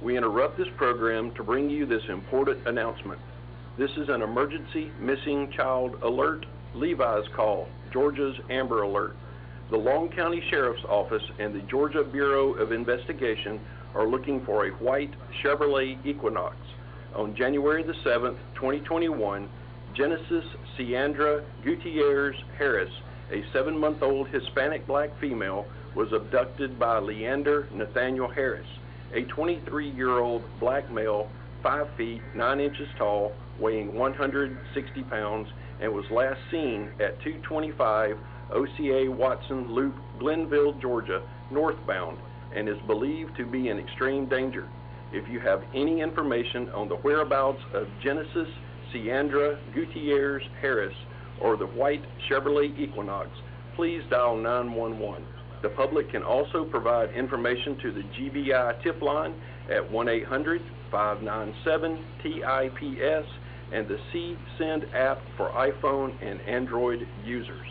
We interrupt this program to bring you this important announcement. This is an emergency missing child alert, Levi's call, Georgia's Amber Alert. The Long County Sheriff's Office and the Georgia Bureau of Investigation are looking for a white Chevrolet Equinox. On January the 7th, 2021, Genesis Ciandra Gutierrez Harris, a 7-month-old Hispanic black female, was abducted by Leander Nathaniel Harris, a 23-year-old black male, 5 feet 9 inches tall, weighing 160 pounds, and was last seen at 225 OCA Watson Loop, Glenville, Georgia, northbound, and is believed to be in extreme danger. If you have any information on the whereabouts of Genesis Ciandra Gutierrez Harris or the white Chevrolet Equinox, please dial 911. The public can also provide information to the GBI tip line at 1-800-597-TIPS and the C-Send app for iPhone and Android users.